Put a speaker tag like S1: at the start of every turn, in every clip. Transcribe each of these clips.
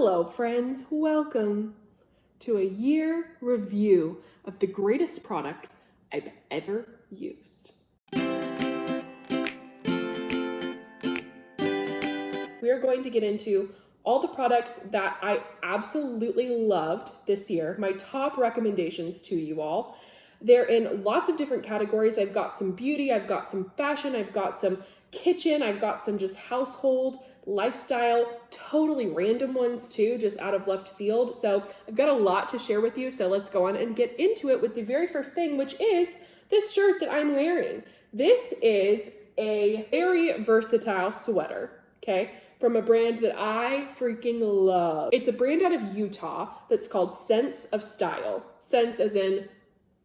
S1: Hello friends, welcome to a year review of the greatest products I've ever used. We are going to get into all the products that I absolutely loved this year, my top recommendations to you all. They're in lots of different categories. I've got some beauty, I've got some fashion, I've got some kitchen, I've got some just household, lifestyle, totally random ones too, just out of left field. So I've got a lot to share with you. So let's go on and get into it with the very first thing, which is this shirt that I'm wearing. This is a very versatile sweater, okay, from a brand that I freaking love. It's a brand out of Utah that's called Sense of Style. Sense as in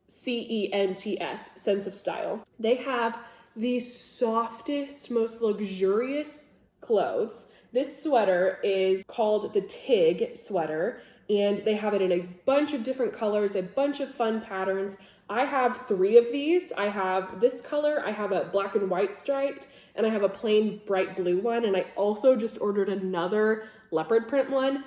S1: C-E-N-T-S, Sense of Style. They have the softest, most luxurious clothes. This sweater is called the Tig sweater, and they have it in a bunch of different colors, a bunch of fun patterns. I have 3 of these. I have this color, I have a black and white striped, and I have a plain bright blue one, and I also just ordered another leopard print one.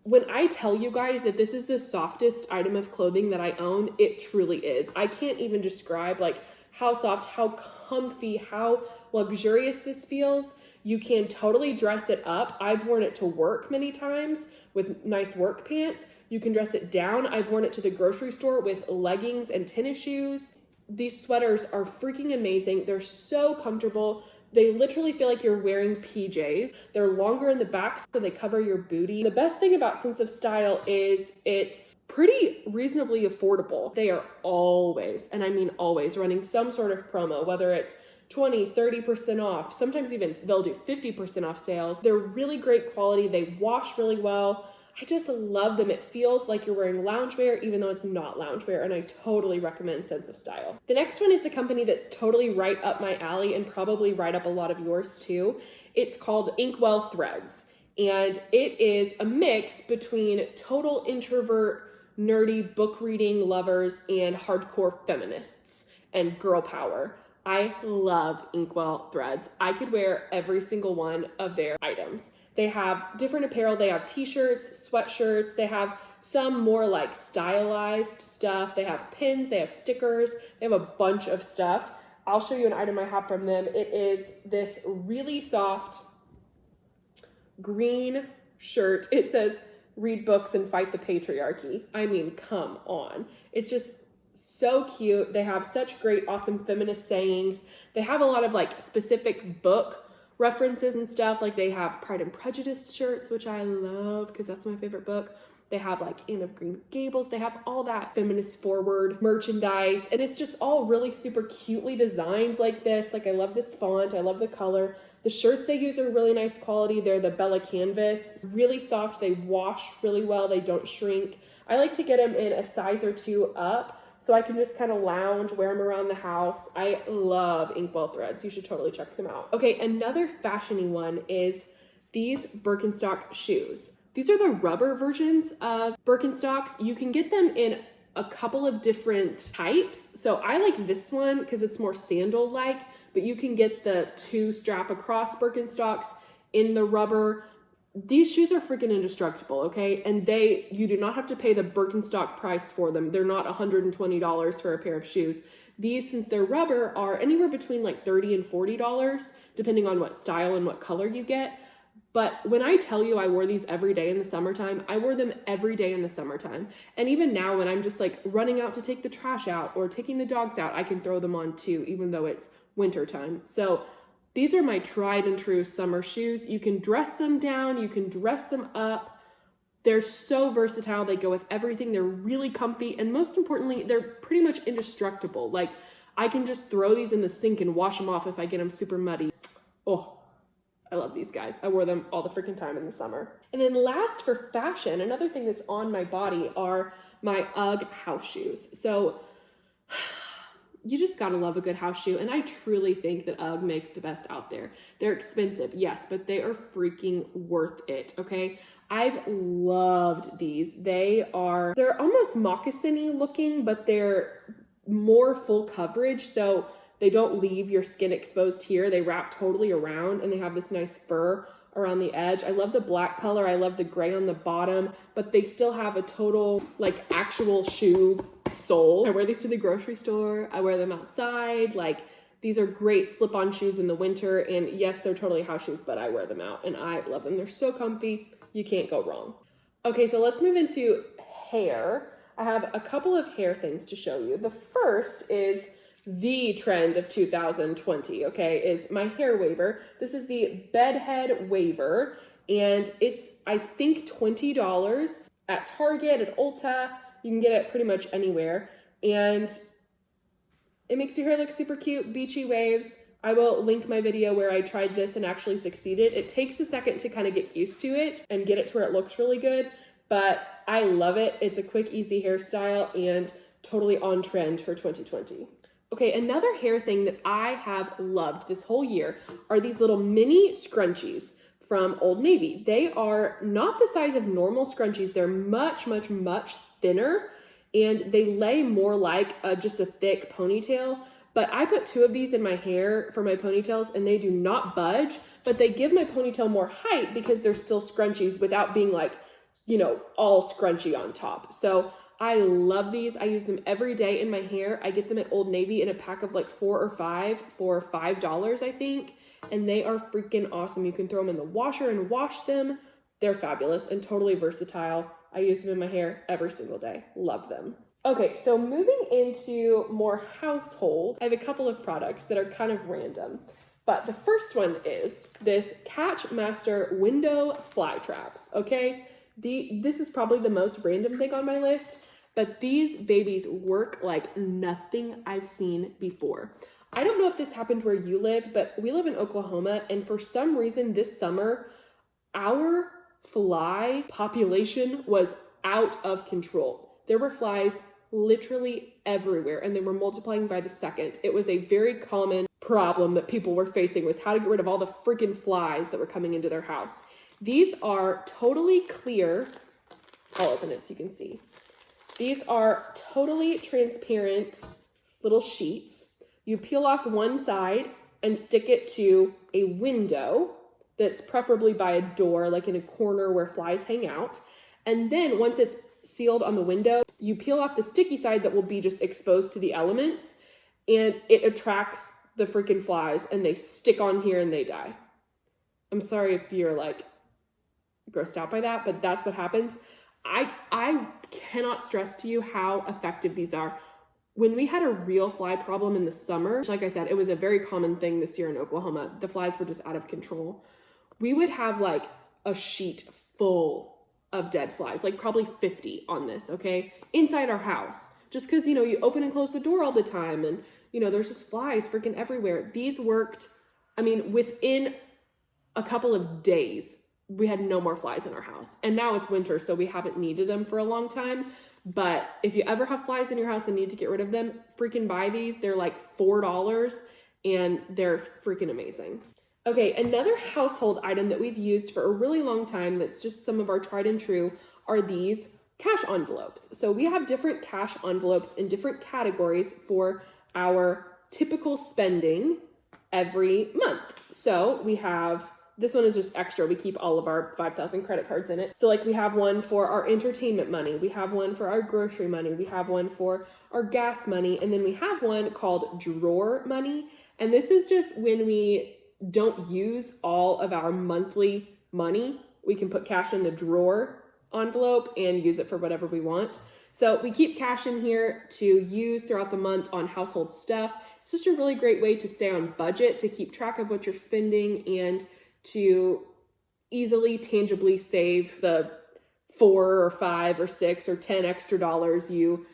S1: When I tell you guys that this is the softest item of clothing that I own, it truly is. I can't even describe like how soft, how comfy, how luxurious this feels. You can totally dress it up. I've worn it to work many times with nice work pants. You can dress it down. I've worn it to the grocery store with leggings and tennis shoes. These sweaters are freaking amazing. They're so comfortable. They literally feel like you're wearing PJs. They're longer in the back, so they cover your booty. The best thing about Sense of Style is it's pretty reasonably affordable. They are always, and I mean always, running some sort of promo, whether it's 20, 30% off. Sometimes even they'll do 50% off sales. They're really great quality. They wash really well. I just love them. It feels like you're wearing loungewear, even though it's not loungewear, and I totally recommend Sense of Style. The next one is a company that's totally right up my alley and probably right up a lot of yours too. It's called Inkwell Threads, and it is a mix between total introvert, nerdy book reading lovers and hardcore feminists and girl power. I love Inkwell Threads. I could wear every single one of their items. They have different apparel. They have t-shirts, sweatshirts. They have some more like stylized stuff. They have pins. They have stickers. They have a bunch of stuff. I'll show you an item I have from them. It is this really soft green shirt. It says, "Read books and fight the patriarchy." I mean, come on. It's just so cute. They have such great, awesome feminist sayings. They have a lot of like specific book references and stuff. Like they have Pride and Prejudice shirts, which I love because that's my favorite book. They have like Anne of Green Gables. They have all that feminist forward merchandise, and it's just all really super cutely designed like this. Like I love this font. I love the color. The shirts they use are really nice quality. They're the Bella Canvas, really soft. They wash really well. They don't shrink. I like to get them in a size or 2 up, so I can just kind of lounge, wear them around the house. I love Inkwell Threads. You should totally check them out. Okay, another fashion-y one is these Birkenstock shoes. These are the rubber versions of Birkenstocks. You can get them in a couple of different types. So I like this one because it's more sandal-like, but you can get the 2 strap across Birkenstocks in the rubber. These shoes are freaking indestructible, okay? And you do not have to pay the Birkenstock price for them. They're not $120 for a pair of shoes. These, since they're rubber, are anywhere between like $30 and $40, depending on what style and what color you get. But when I tell you I wore these every day in the summertime, I wore them every day in the summertime. And even now when I'm just like running out to take the trash out or taking the dogs out, I can throw them on too, even though it's wintertime. So these are my tried and true summer shoes. You can dress them down, you can dress them up. They're so versatile. They go with everything. They're really comfy. And most importantly, they're pretty much indestructible. Like I can just throw these in the sink and wash them off if I get them super muddy. Oh, I love these guys. I wore them all the freaking time in the summer. And then last for fashion, another thing that's on my body are my UGG house shoes. So you just gotta love a good house shoe, and I truly think that UGG makes the best out there. They're expensive, yes, but they are freaking worth it, okay? I've loved these. They're almost moccasin-y looking, but they're more full coverage, so they don't leave your skin exposed here. They wrap totally around, and they have this nice fur around the edge. I love the black color. I love the gray on the bottom, but they still have a total like actual shoe sole. I wear these to the grocery store. I wear them outside. Like, these are great slip-on shoes in the winter. And yes, they're totally house shoes, but I wear them out and I love them. They're so comfy. You can't go wrong. Okay, so let's move into hair. I have a couple of hair things to show you. The first is the trend of 2020, okay, is my hair waver. This is the bedhead waver, and it's, I think, $20 at Target, at Ulta. You can get it pretty much anywhere, and it makes your hair look super cute, beachy waves. I will link my video where I tried this and actually succeeded. It takes a second to kind of get used to it and get it to where it looks really good, but I love it. It's a quick, easy hairstyle and totally on trend for 2020. Okay, another hair thing that I have loved this whole year are these little mini scrunchies from Old Navy. They are not the size of normal scrunchies. They're much, much, much thinner, and they lay more like just a thick ponytail. But I put 2 of these in my hair for my ponytails, and they do not budge, but they give my ponytail more height because they're still scrunchies without being like, you know, all scrunchy on top. So I love these. I use them every day in my hair. I get them at Old Navy in a pack of like 4 or 5 for $5, I think. And they are freaking awesome. You can throw them in the washer and wash them. They're fabulous and totally versatile. I use them in my hair every single day. Love them. Okay, so moving into more household, I have a couple of products that are kind of random. But the first one is this Catchmaster window fly traps, okay? This is probably the most random thing on my list, but these babies work like nothing I've seen before. I don't know if this happened where you live, but we live in Oklahoma, and for some reason this summer, our fly population was out of control. There were flies literally everywhere, and they were multiplying by the second. It was a very common problem that people were facing, was how to get rid of all the freaking flies that were coming into their house. These are totally clear. I'll open it so you can see. These are totally transparent little sheets. You peel off one side and stick it to a window that's preferably by a door, like in a corner where flies hang out. And then once it's sealed on the window, you peel off the sticky side that will be just exposed to the elements, and it attracts the freaking flies, and they stick on here and they die. I'm sorry if you're like grossed out by that, but that's what happens. I cannot stress to you how effective these are. When we had a real fly problem in the summer, like I said, it was a very common thing this year in Oklahoma. The flies were just out of control. We would have like a sheet full of dead flies, like probably 50 on this, okay? Inside our house. Just because, you know, you open and close the door all the time, and, you know, there's just flies freaking everywhere. These worked, I mean, within a couple of days, we had no more flies in our house. And now it's winter, so we haven't needed them for a long time. But if you ever have flies in your house and need to get rid of them, freaking buy these. They're like $4 and they're freaking amazing. Okay, another household item that we've used for a really long time that's just some of our tried and true are these cash envelopes. So we have different cash envelopes in different categories for our typical spending every month. So we have, this one is just extra. We keep all of our 5,000 credit cards in it. So like we have one for our entertainment money. We have one for our grocery money. We have one for our gas money. And then we have one called drawer money. And this is just when we don't use all of our monthly money. We can put cash in the drawer envelope and use it for whatever we want. So we keep cash in here to use throughout the month on household stuff. It's just a really great way to stay on budget, to keep track of what you're spending, and to easily, tangibly save the 4 or 5 or 6 or 10 extra dollars you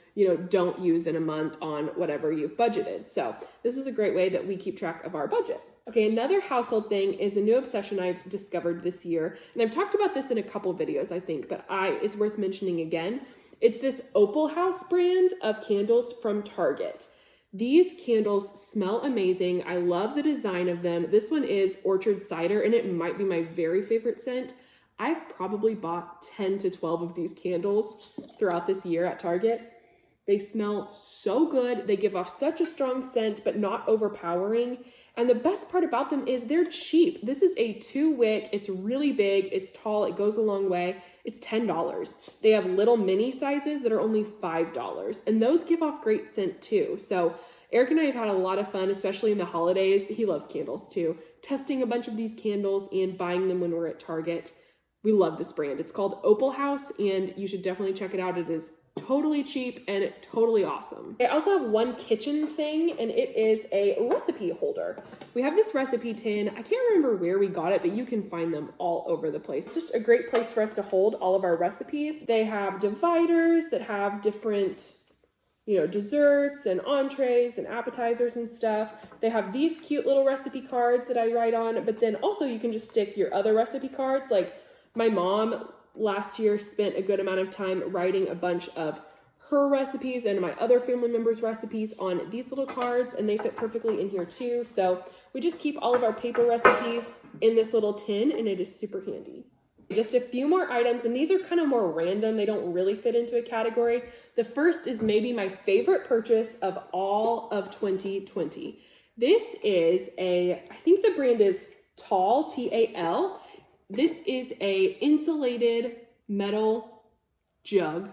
S1: don't use in a month on whatever you've budgeted. So this is a great way that we keep track of our budget. Okay, another household thing is a new obsession I've discovered this year. And I've talked about this in a couple videos, I think, but it's worth mentioning again. It's this Opal House brand of candles from Target. These candles smell amazing. I love the design of them. This one is orchard cider, and it might be my very favorite scent. I've probably bought 10 to 12 of these candles throughout this year at Target. They smell so good. They give off such a strong scent, but not overpowering. And the best part about them is they're cheap. This is a 2-wick. It's really big. It's tall. It goes a long way. It's $10. They have little mini sizes that are only $5. And those give off great scent too. So Eric and I have had a lot of fun, especially in the holidays. He loves candles too. Testing a bunch of these candles and buying them when we're at Target. We love this brand. It's called Opal House, and you should definitely check it out. It is totally cheap and totally awesome. I also have one kitchen thing, and it is a recipe holder. We have this recipe tin. I can't remember where we got it, but you can find them all over the place. It's just a great place for us to hold all of our recipes. They have dividers that have different, desserts and entrees and appetizers and stuff. They have these cute little recipe cards that I write on, but then also you can just stick your other recipe cards. Like my mom last year spent a good amount of time writing a bunch of her recipes and my other family members' recipes on these little cards, and they fit perfectly in here too. So we just keep all of our paper recipes in this little tin, and it is super handy. Just a few more items, and these are kind of more random. They don't really fit into a category. The first is maybe my favorite purchase of all of 2020. This is I think the brand is Tal, T-A-L. This is a insulated metal jug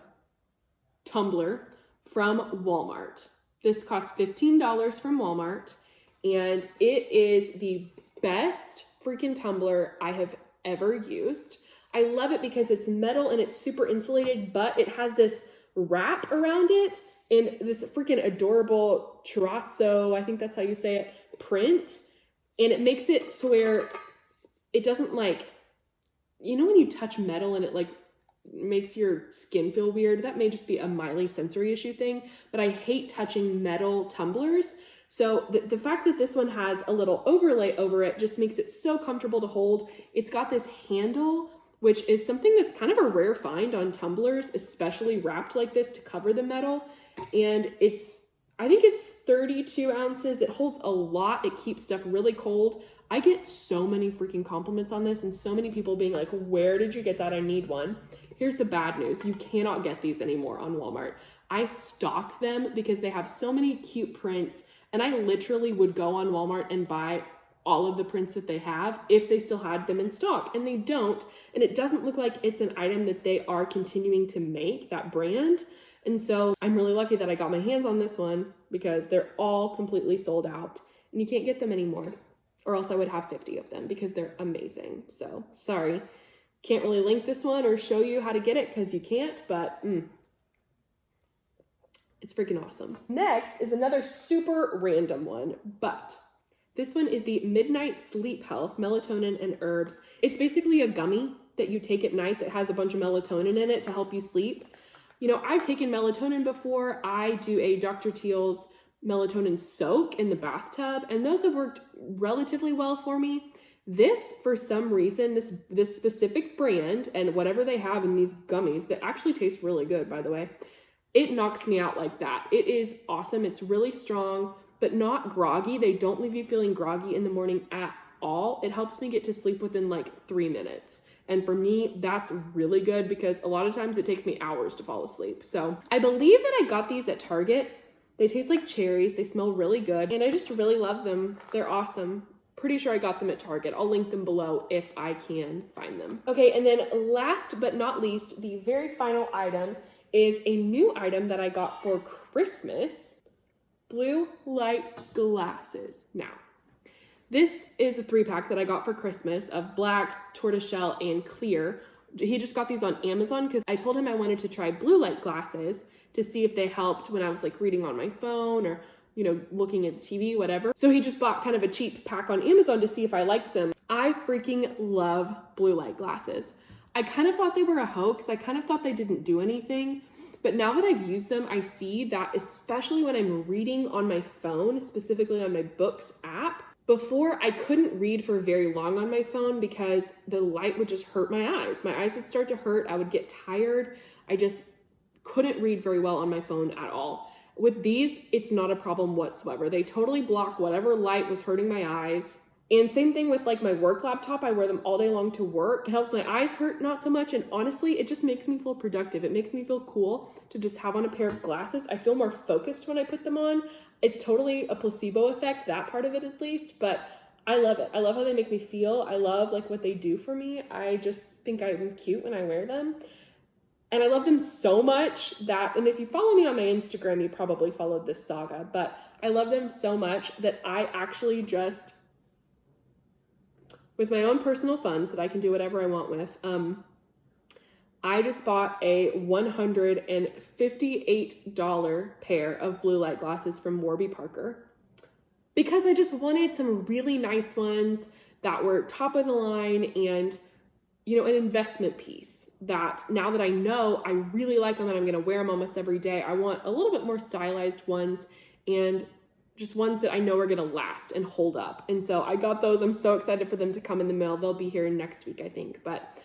S1: tumbler from Walmart. This cost $15 from Walmart, and it is the best freaking tumbler I have ever used. I love it because it's metal and it's super insulated, but it has this wrap around it in this freaking adorable terrazzo, I think that's how you say it, print. And it makes it so where it doesn't when you touch metal and it makes your skin feel weird. That may just be a mildly sensory issue thing, but I hate touching metal tumblers. So the fact that this one has a little overlay over it just makes it so comfortable to hold. It's got this handle, which is something that's kind of a rare find on tumblers, especially wrapped like this to cover the metal. And I think it's 32 ounces. It holds a lot. It keeps stuff really cold. I get so many freaking compliments on this and so many people being like, where did you get that? I need one. Here's the bad news. You cannot get these anymore on Walmart. I stock them because they have so many cute prints, and I literally would go on Walmart and buy all of the prints that they have if they still had them in stock, and they don't. And it doesn't look like it's an item that they are continuing to make, that brand. And so I'm really lucky that I got my hands on this one because they're all completely sold out and you can't get them anymore, or else I would have 50 of them because they're amazing. So sorry, can't really link this one or show you how to get it because you can't, but it's freaking awesome. Next is another super random one, but this one is the Midnight Sleep Health Melatonin and Herbs. It's basically a gummy that you take at night that has a bunch of melatonin in it to help you sleep. I've taken melatonin before. I do a Dr. Teal's melatonin soak in the bathtub, and those have worked relatively well for me. This, for some reason, this specific brand and whatever they have in these gummies that actually taste really good, by the way, it knocks me out like that. It is awesome. It's really strong, but not groggy. They don't leave you feeling groggy in the morning at all. It helps me get to sleep within 3 minutes. And for me, that's really good because a lot of times it takes me hours to fall asleep. So I believe that I got these at Target. They taste like cherries. They smell really good. And I just really love them. They're awesome. Pretty sure I got them at Target. I'll link them below if I can find them. Okay, and then last but not least, the very final item is a new item that I got for Christmas. Blue light glasses. Now, this is a 3-pack that I got for Christmas of black, tortoiseshell, and clear. He just got these on Amazon because I told him I wanted to try blue light glasses to see if they helped when I was reading on my phone or, looking at TV, whatever. So he just bought kind of a cheap pack on Amazon to see if I liked them. I freaking love blue light glasses. I kind of thought they were a hoax. I kind of thought they didn't do anything. But now that I've used them, I see that especially when I'm reading on my phone, specifically on my Books app, before I couldn't read for very long on my phone because the light would just hurt my eyes. My eyes would start to hurt. I would get tired. I just couldn't read very well on my phone at all. With these, it's not a problem whatsoever. They totally block whatever light was hurting my eyes. And same thing with like my work laptop. I wear them all day long to work. It helps my eyes hurt not so much. And honestly, it just makes me feel productive. It makes me feel cool to just have on a pair of glasses. I feel more focused when I put them on. It's totally a placebo effect, that part of it at least, but I love it. I love how they make me feel. I love like what they do for me. I just think I'm cute when I wear them. And I love them so much that, and if you follow me on my Instagram, you probably followed this saga, but I love them so much that I actually just, with my own personal funds that I can do whatever I want with, I just bought a $158 pair of blue light glasses from Warby Parker because I just wanted some really nice ones that were top of the line and, you know, an investment piece that now that I know I really like them and I'm going to wear them almost every day, I want a little bit more stylized ones and just ones that I know are going to last and hold up. And so I got those. I'm so excited for them to come in the mail. They'll be here next week, I think. But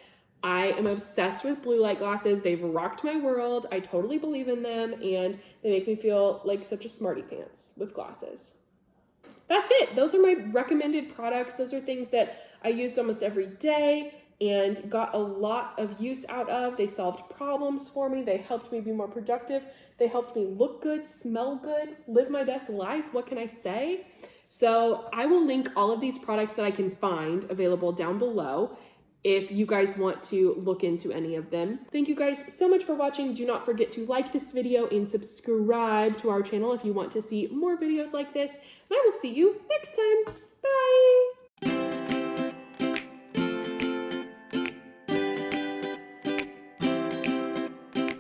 S1: I am obsessed with blue light glasses. They've rocked my world. I totally believe in them. And they make me feel like such a smarty pants with glasses. That's it. Those are my recommended products. Those are things that I used almost every day and got a lot of use out of. They solved problems for me. They helped me be more productive. They helped me look good, smell good, live my best life. What can I say? So I will link all of these products that I can find available down below if you guys want to look into any of them. Thank you guys so much for watching. Do not forget to like this video and subscribe to our channel if you want to see more videos like this. And I will see you next time. Bye.